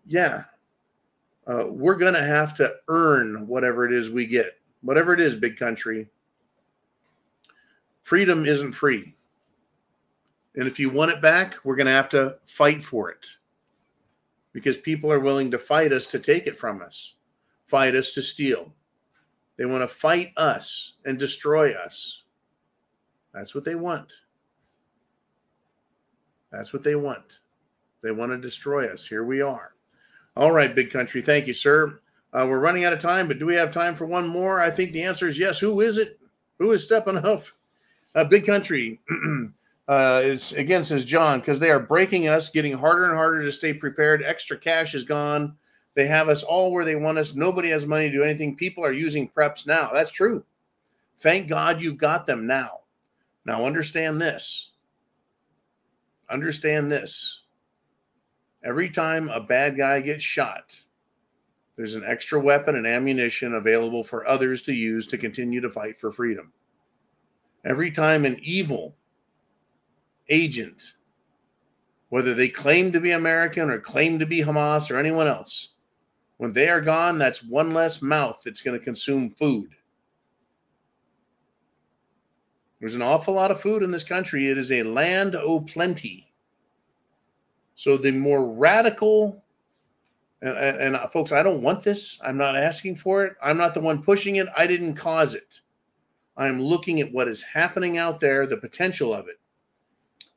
going to have to earn whatever it is we get. Whatever it is, Big Country. Freedom isn't free. And if you want it back, we're going to have to fight for it. Because people are willing to fight us to take it from us. Fight us to steal. They want to fight us and destroy us. That's what they want. That's what they want. They want to destroy us. Here we are. All right, Big Country. Thank you, sir. We're running out of time, but do we have time for one more? I think the answer is yes. Who is it? Who is stepping up? Big Country says John, because they are breaking us, getting harder and harder to stay prepared. Extra cash is gone. They have us all where they want us. Nobody has money to do anything. People are using preps now. That's true. Thank God you've got them now. Now understand this. Understand this. Every time a bad guy gets shot, there's an extra weapon and ammunition available for others to use to continue to fight for freedom. Every time an evil agent, whether they claim to be American or claim to be Hamas or anyone else, when they are gone, that's one less mouth that's going to consume food. There's an awful lot of food in this country. It is a land o' plenty. So the more radical, and folks, I don't want this. I'm not asking for it. I'm not the one pushing it. I didn't cause it. I'm looking at what is happening out there, the potential of it,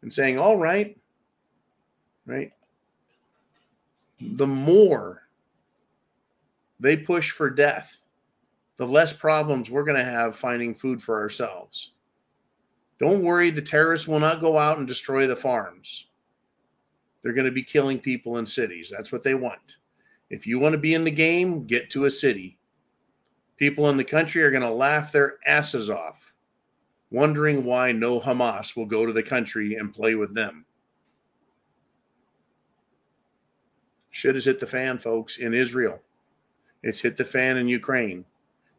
and saying, all right, the more they push for death, the less problems we're going to have finding food for ourselves. Don't worry, the terrorists will not go out and destroy the farms. They're going to be killing people in cities. That's what they want. If you want to be in the game, get to a city. People in the country are going to laugh their asses off, wondering why no Hamas will go to the country and play with them. Shit has hit the fan, folks, in Israel. It's hit the fan in Ukraine.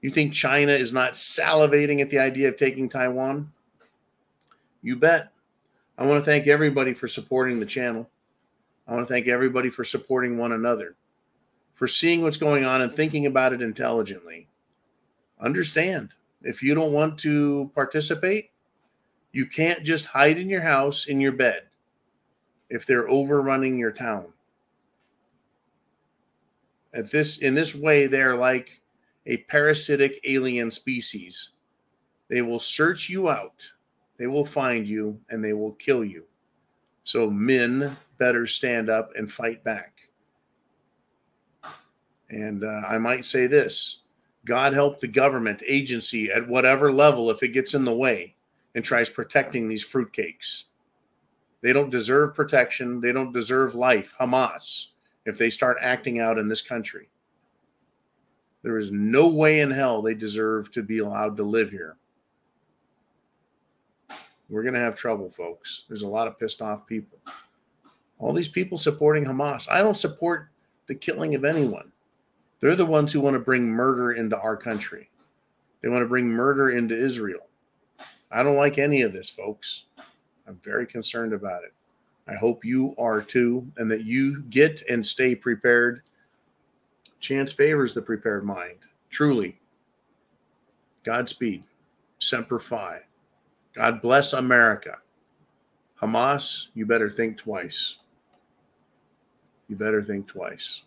You think China is not salivating at the idea of taking Taiwan? You bet. I want to thank everybody for supporting the channel. I want to thank everybody for supporting one another, for seeing what's going on and thinking about it intelligently. Understand, if you don't want to participate, you can't just hide in your house, in your bed, if they're overrunning your town. In this way, they're like a parasitic alien species. They will search you out. They will find you and they will kill you. So men better stand up and fight back. And I might say this: God help the government agency at whatever level if it gets in the way and tries protecting these fruitcakes. They don't deserve protection. They don't deserve life. Hamas, if they start acting out in this country. There is no way in hell they deserve to be allowed to live here. We're going to have trouble, folks. There's a lot of pissed off people. All these people supporting Hamas. I don't support the killing of anyone. They're the ones who want to bring murder into our country. They want to bring murder into Israel. I don't like any of this, folks. I'm very concerned about it. I hope you are too, and that you get and stay prepared. Chance favors the prepared mind. Truly. Godspeed. Semper Fi. God bless America. Hamas, you better think twice. You better think twice.